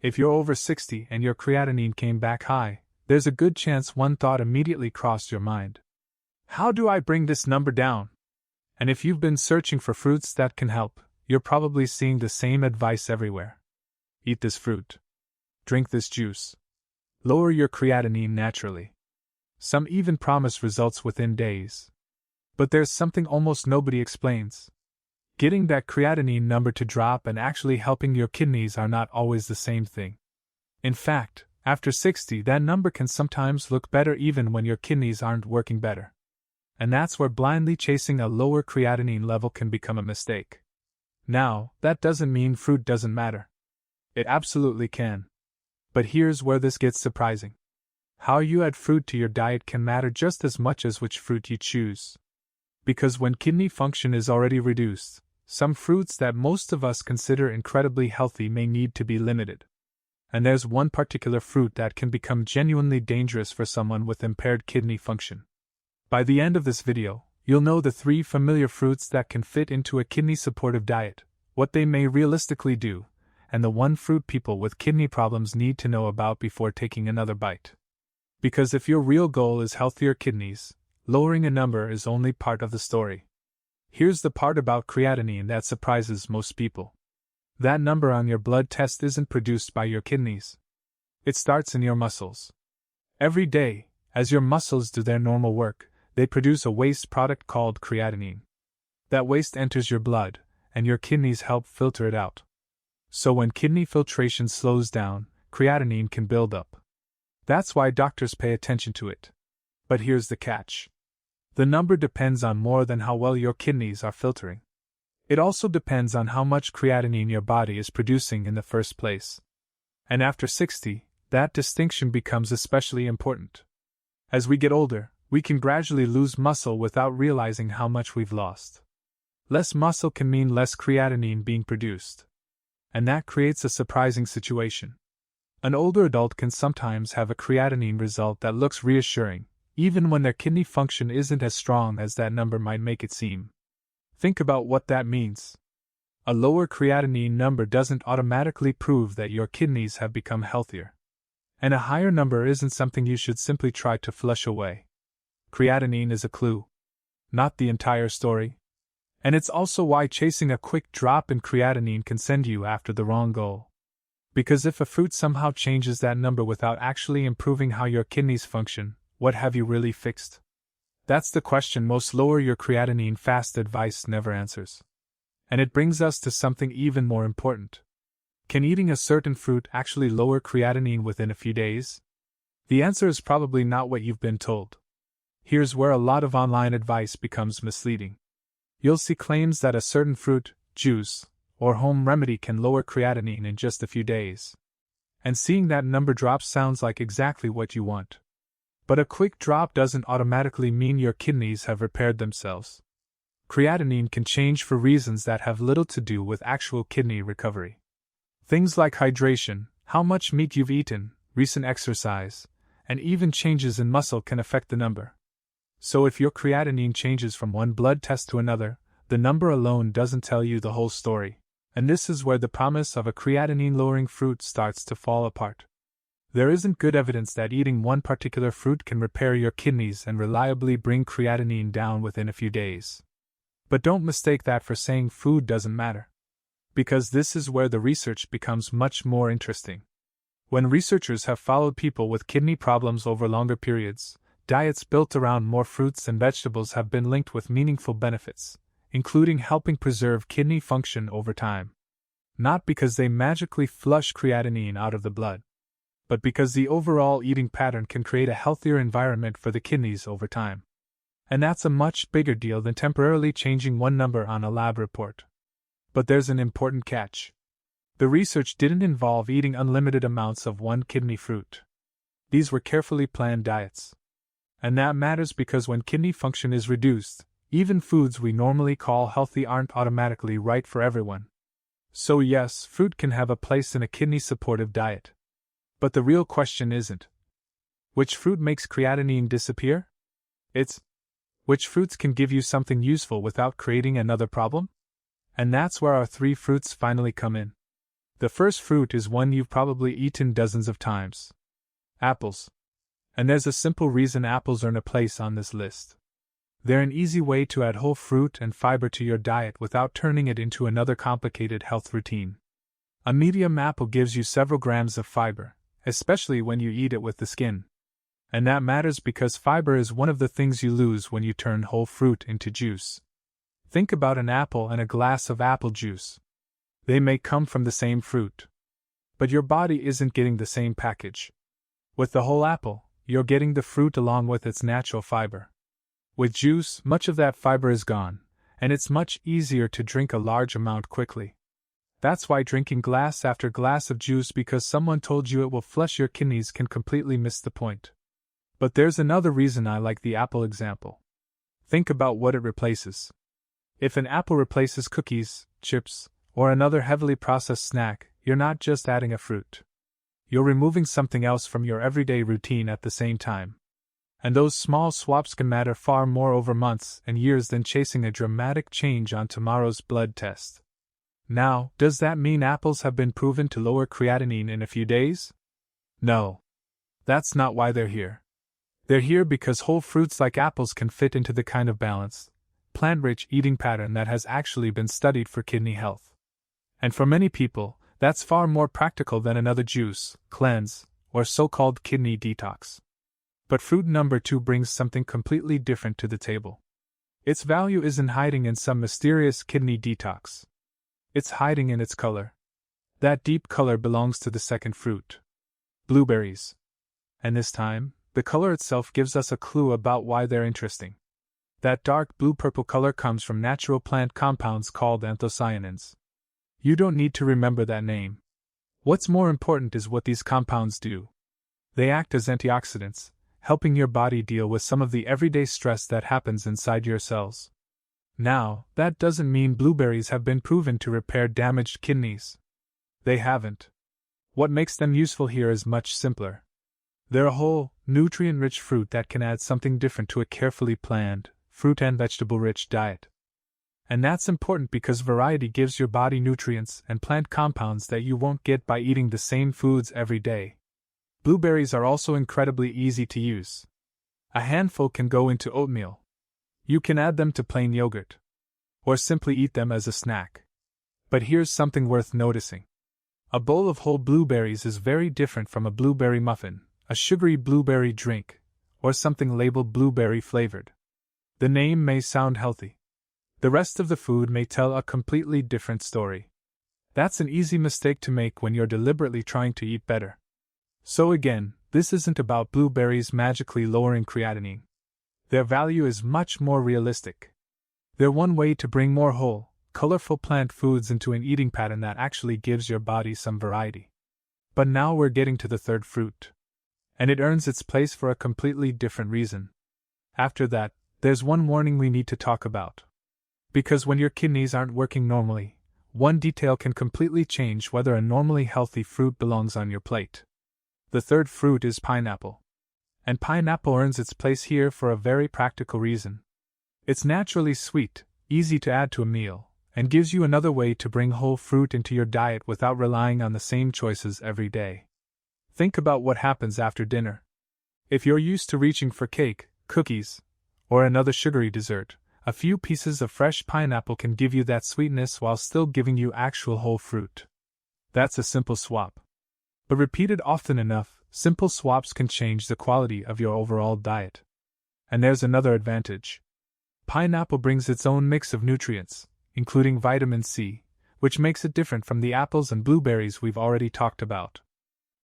If you're over 60 and your creatinine came back high, there's a good chance one thought immediately crossed your mind. How do I bring this number down? And if you've been searching for fruits that can help, you're probably seeing the same advice everywhere. Eat this fruit. Drink this juice. Lower your creatinine naturally. Some even promise results within days. But there's something almost nobody explains. Getting that creatinine number to drop and actually helping your kidneys are not always the same thing. In fact, after 60, that number can sometimes look better even when your kidneys aren't working better. And that's where blindly chasing a lower creatinine level can become a mistake. Now, that doesn't mean fruit doesn't matter. It absolutely can. But here's where this gets surprising. How you add fruit to your diet can matter just as much as which fruit you choose. Because when kidney function is already reduced, some fruits that most of us consider incredibly healthy may need to be limited. And there's one particular fruit that can become genuinely dangerous for someone with impaired kidney function. By the end of this video, you'll know the 3 familiar fruits that can fit into a kidney-supportive diet, what they may realistically do, and the one fruit people with kidney problems need to know about before taking another bite. Because if your real goal is healthier kidneys, lowering a number is only part of the story. Here's the part about creatinine that surprises most people. That number on your blood test isn't produced by your kidneys. It starts in your muscles. Every day, as your muscles do their normal work, they produce a waste product called creatinine. That waste enters your blood, and your kidneys help filter it out. So when kidney filtration slows down, creatinine can build up. That's why doctors pay attention to it. But here's the catch. The number depends on more than how well your kidneys are filtering. It also depends on how much creatinine your body is producing in the first place. And after 60, that distinction becomes especially important. As we get older, we can gradually lose muscle without realizing how much we've lost. Less muscle can mean less creatinine being produced. And that creates a surprising situation. An older adult can sometimes have a creatinine result that looks reassuring, even when their kidney function isn't as strong as that number might make it seem. Think about what that means. A lower creatinine number doesn't automatically prove that your kidneys have become healthier. And a higher number isn't something you should simply try to flush away. Creatinine is a clue, not the entire story. And it's also why chasing a quick drop in creatinine can send you after the wrong goal. Because if a fruit somehow changes that number without actually improving how your kidneys function, what have you really fixed? That's the question most lower your creatinine fast advice never answers. And it brings us to something even more important. Can eating a certain fruit actually lower creatinine within a few days? The answer is probably not what you've been told. Here's where a lot of online advice becomes misleading. You'll see claims that a certain fruit, juice, or home remedy can lower creatinine in just a few days. And seeing that number drop sounds like exactly what you want. But a quick drop doesn't automatically mean your kidneys have repaired themselves. Creatinine can change for reasons that have little to do with actual kidney recovery. Things like hydration, how much meat you've eaten, recent exercise, and even changes in muscle can affect the number. So if your creatinine changes from one blood test to another, the number alone doesn't tell you the whole story. And this is where the promise of a creatinine-lowering fruit starts to fall apart. There isn't good evidence that eating one particular fruit can repair your kidneys and reliably bring creatinine down within a few days. But don't mistake that for saying food doesn't matter. Because this is where the research becomes much more interesting. When researchers have followed people with kidney problems over longer periods, diets built around more fruits and vegetables have been linked with meaningful benefits, including helping preserve kidney function over time. Not because they magically flush creatinine out of the blood, but because the overall eating pattern can create a healthier environment for the kidneys over time. And that's a much bigger deal than temporarily changing one number on a lab report. But there's an important catch. The research didn't involve eating unlimited amounts of one kidney fruit. These were carefully planned diets. And that matters because when kidney function is reduced, even foods we normally call healthy aren't automatically right for everyone. So yes, fruit can have a place in a kidney-supportive diet. But the real question isn't, which fruit makes creatinine disappear? It's, which fruits can give you something useful without creating another problem? And that's where our 3 fruits finally come in. The first fruit is one you've probably eaten dozens of times: apples. And there's a simple reason apples earn a place on this list. They're an easy way to add whole fruit and fiber to your diet without turning it into another complicated health routine. A medium apple gives you several grams of fiber, especially when you eat it with the skin. And that matters because fiber is one of the things you lose when you turn whole fruit into juice. Think about an apple and a glass of apple juice. They may come from the same fruit, but your body isn't getting the same package. With the whole apple, you're getting the fruit along with its natural fiber. With juice, much of that fiber is gone, and it's much easier to drink a large amount quickly. That's why drinking glass after glass of juice because someone told you it will flush your kidneys can completely miss the point. But there's another reason I like the apple example. Think about what it replaces. If an apple replaces cookies, chips, or another heavily processed snack, you're not just adding a fruit. You're removing something else from your everyday routine at the same time. And those small swaps can matter far more over months and years than chasing a dramatic change on tomorrow's blood test. Now, does that mean apples have been proven to lower creatinine in a few days? No. That's not why they're here. They're here because whole fruits like apples can fit into the kind of balanced, plant-rich eating pattern that has actually been studied for kidney health. And for many people, that's far more practical than another juice, cleanse, or so-called kidney detox. But fruit number 2 brings something completely different to the table. Its value isn't hiding in some mysterious kidney detox. It's hiding in its color. That deep color belongs to the second fruit: blueberries. And this time, the color itself gives us a clue about why they're interesting. That dark blue-purple color comes from natural plant compounds called anthocyanins. You don't need to remember that name. What's more important is what these compounds do. They act as antioxidants, helping your body deal with some of the everyday stress that happens inside your cells. Now, that doesn't mean blueberries have been proven to repair damaged kidneys. They haven't. What makes them useful here is much simpler. They're a whole, nutrient-rich fruit that can add something different to a carefully planned, fruit and vegetable-rich diet. And that's important because variety gives your body nutrients and plant compounds that you won't get by eating the same foods every day. Blueberries are also incredibly easy to use. A handful can go into oatmeal. You can add them to plain yogurt. Or simply eat them as a snack. But here's something worth noticing. A bowl of whole blueberries is very different from a blueberry muffin, a sugary blueberry drink, or something labeled blueberry flavored. The name may sound healthy. The rest of the food may tell a completely different story. That's an easy mistake to make when you're deliberately trying to eat better. So again, this isn't about blueberries magically lowering creatinine. Their value is much more realistic. They're one way to bring more whole, colorful plant foods into an eating pattern that actually gives your body some variety. But now we're getting to the third fruit. And it earns its place for a completely different reason. After that, there's one warning we need to talk about. Because when your kidneys aren't working normally, one detail can completely change whether a normally healthy fruit belongs on your plate. The third fruit is pineapple. And pineapple earns its place here for a very practical reason. It's naturally sweet, easy to add to a meal, and gives you another way to bring whole fruit into your diet without relying on the same choices every day. Think about what happens after dinner. If you're used to reaching for cake, cookies, or another sugary dessert, a few pieces of fresh pineapple can give you that sweetness while still giving you actual whole fruit. That's a simple swap. But repeated often enough, simple swaps can change the quality of your overall diet. And there's another advantage. Pineapple brings its own mix of nutrients, including vitamin C, which makes it different from the apples and blueberries we've already talked about.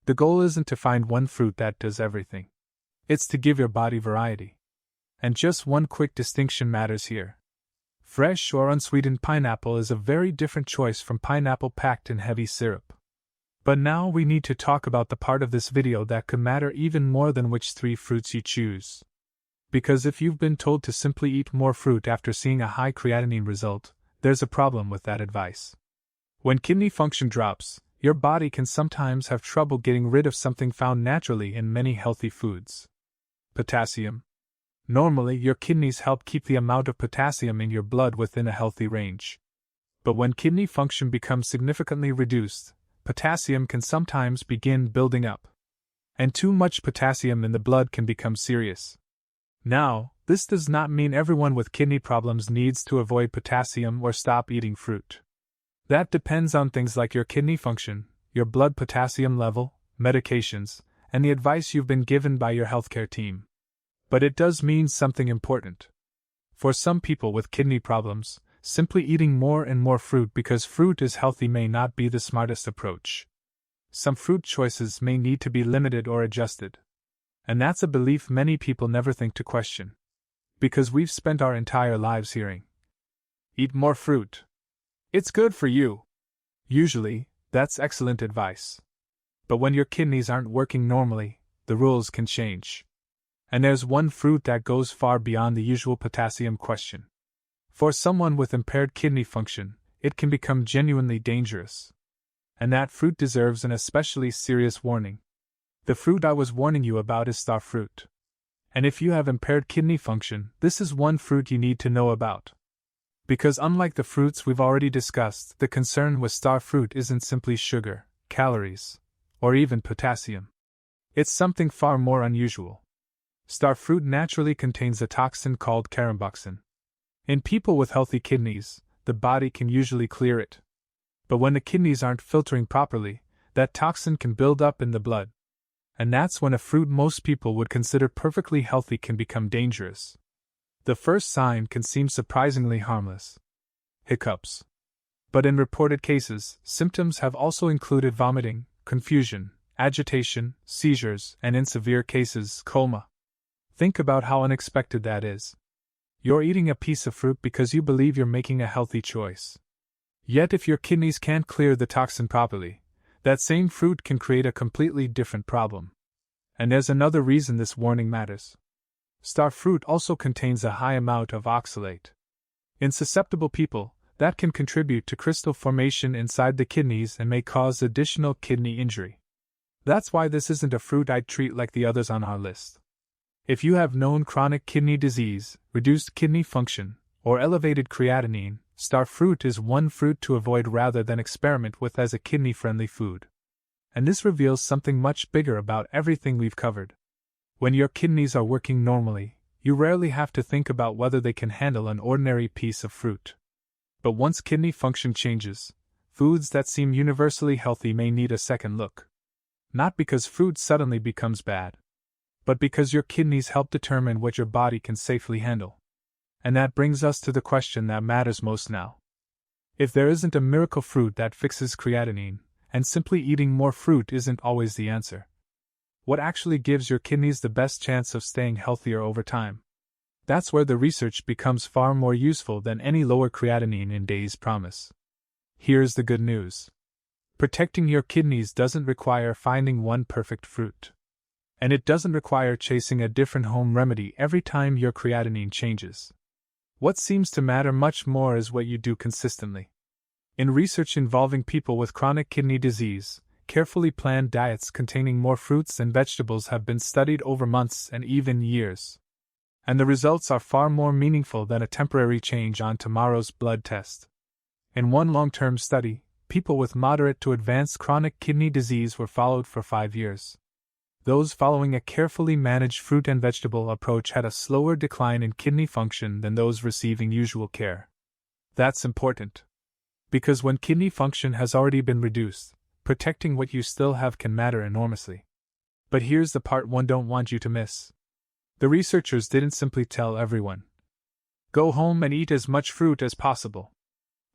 The goal isn't to find one fruit that does everything. It's to give your body variety. And just one quick distinction matters here. Fresh or unsweetened pineapple is a very different choice from pineapple packed in heavy syrup. But now we need to talk about the part of this video that could matter even more than which 3 fruits you choose. Because if you've been told to simply eat more fruit after seeing a high creatinine result, there's a problem with that advice. When kidney function drops, your body can sometimes have trouble getting rid of something found naturally in many healthy foods: potassium. Normally, your kidneys help keep the amount of potassium in your blood within a healthy range. But when kidney function becomes significantly reduced, potassium can sometimes begin building up. And too much potassium in the blood can become serious. Now, this does not mean everyone with kidney problems needs to avoid potassium or stop eating fruit. That depends on things like your kidney function, your blood potassium level, medications, and the advice you've been given by your healthcare team. But it does mean something important. For some people with kidney problems, simply eating more and more fruit because fruit is healthy may not be the smartest approach. Some fruit choices may need to be limited or adjusted. And that's a belief many people never think to question. Because we've spent our entire lives hearing, "Eat more fruit. It's good for you." Usually, that's excellent advice. But when your kidneys aren't working normally, the rules can change. And there's one fruit that goes far beyond the usual potassium question. For someone with impaired kidney function, it can become genuinely dangerous. And that fruit deserves an especially serious warning. The fruit I was warning you about is star fruit. And if you have impaired kidney function, this is one fruit you need to know about. Because unlike the fruits we've already discussed, the concern with star fruit isn't simply sugar, calories, or even potassium. It's something far more unusual. Star fruit naturally contains a toxin called caramboxin. In people with healthy kidneys, the body can usually clear it. But when the kidneys aren't filtering properly, that toxin can build up in the blood. And that's when a fruit most people would consider perfectly healthy can become dangerous. The first sign can seem surprisingly harmless: hiccups. But in reported cases, symptoms have also included vomiting, confusion, agitation, seizures, and in severe cases, coma. Think about how unexpected that is. You're eating a piece of fruit because you believe you're making a healthy choice. Yet if your kidneys can't clear the toxin properly, that same fruit can create a completely different problem. And there's another reason this warning matters. Star fruit also contains a high amount of oxalate. In susceptible people, that can contribute to crystal formation inside the kidneys and may cause additional kidney injury. That's why this isn't a fruit I'd treat like the others on our list. If you have known chronic kidney disease, reduced kidney function, or elevated creatinine, star fruit is one fruit to avoid rather than experiment with as a kidney-friendly food. And this reveals something much bigger about everything we've covered. When your kidneys are working normally, you rarely have to think about whether they can handle an ordinary piece of fruit. But once kidney function changes, foods that seem universally healthy may need a second look. Not because fruit suddenly becomes bad, but because your kidneys help determine what your body can safely handle. And that brings us to the question that matters most now. If there isn't a miracle fruit that fixes creatinine, and simply eating more fruit isn't always the answer, what actually gives your kidneys the best chance of staying healthier over time? That's where the research becomes far more useful than any lower creatinine in days promise. Here's the good news. Protecting your kidneys doesn't require finding one perfect fruit. And it doesn't require chasing a different home remedy every time your creatinine changes. What seems to matter much more is what you do consistently. In research involving people with chronic kidney disease, carefully planned diets containing more fruits and vegetables have been studied over months and even years. And the results are far more meaningful than a temporary change on tomorrow's blood test. In one long-term study, people with moderate to advanced chronic kidney disease were followed for 5 years. Those following a carefully managed fruit and vegetable approach had a slower decline in kidney function than those receiving usual care. That's important. Because when kidney function has already been reduced, protecting what you still have can matter enormously. But here's the part one don't want you to miss. The researchers didn't simply tell everyone, "Go home and eat as much fruit as possible."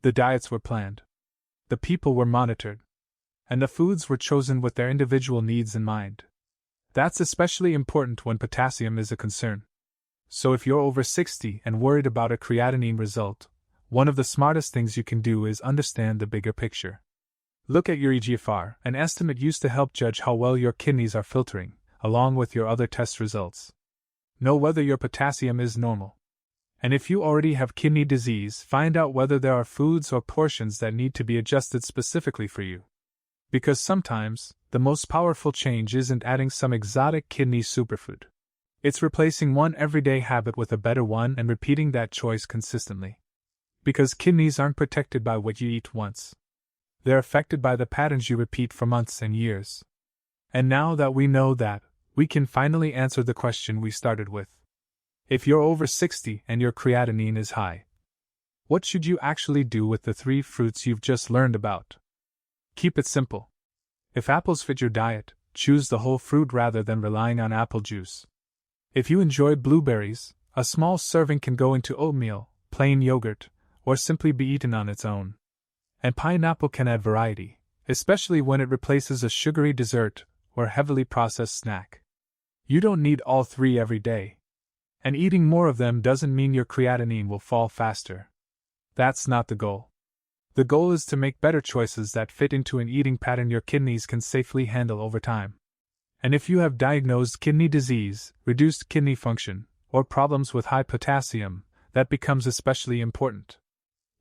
The diets were planned. The people were monitored. And the foods were chosen with their individual needs in mind. That's especially important when potassium is a concern. So if you're over 60 and worried about a creatinine result, one of the smartest things you can do is understand the bigger picture. Look at your eGFR, an estimate used to help judge how well your kidneys are filtering, along with your other test results. Know whether your potassium is normal. And if you already have kidney disease, find out whether there are foods or portions that need to be adjusted specifically for you. Because sometimes, the most powerful change isn't adding some exotic kidney superfood. It's replacing one everyday habit with a better one and repeating that choice consistently. Because kidneys aren't protected by what you eat once. They're affected by the patterns you repeat for months and years. And now that we know that, we can finally answer the question we started with. If you're over 60 and your creatinine is high, what should you actually do with the 3 fruits you've just learned about? Keep it simple. If apples fit your diet, choose the whole fruit rather than relying on apple juice. If you enjoy blueberries, a small serving can go into oatmeal, plain yogurt, or simply be eaten on its own. And pineapple can add variety, especially when it replaces a sugary dessert or heavily processed snack. You don't need all 3 every day. And eating more of them doesn't mean your creatinine will fall faster. That's not the goal. The goal is to make better choices that fit into an eating pattern your kidneys can safely handle over time. And if you have diagnosed kidney disease, reduced kidney function, or problems with high potassium, that becomes especially important.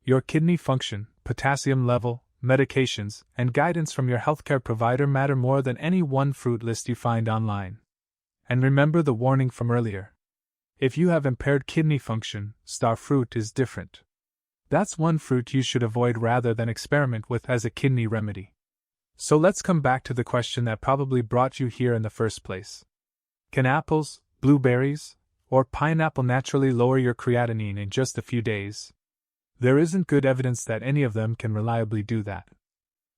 Your kidney function, potassium level, medications, and guidance from your healthcare provider matter more than any one fruit list you find online. And remember the warning from earlier. If you have impaired kidney function, star fruit is different. That's one fruit you should avoid rather than experiment with as a kidney remedy. So let's come back to the question that probably brought you here in the first place. Can apples, blueberries, or pineapple naturally lower your creatinine in just a few days? There isn't good evidence that any of them can reliably do that.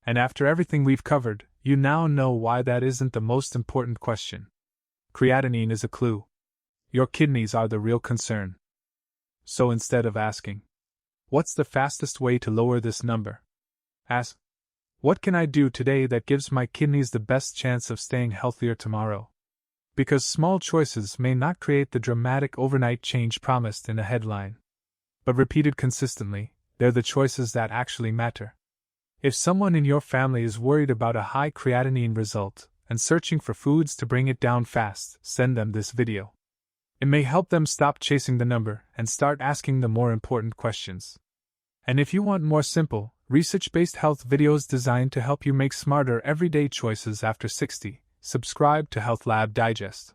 And after everything we've covered, you now know why that isn't the most important question. Creatinine is a clue. Your kidneys are the real concern. So instead of asking, what's the fastest way to lower this number? Ask, what can I do today that gives my kidneys the best chance of staying healthier tomorrow? Because small choices may not create the dramatic overnight change promised in a headline. But repeated consistently, they're the choices that actually matter. If someone in your family is worried about a high creatinine result and searching for foods to bring it down fast, send them this video. It may help them stop chasing the number and start asking the more important questions. And if you want more simple, research-based health videos designed to help you make smarter everyday choices after 60, subscribe to Health Lab Digest.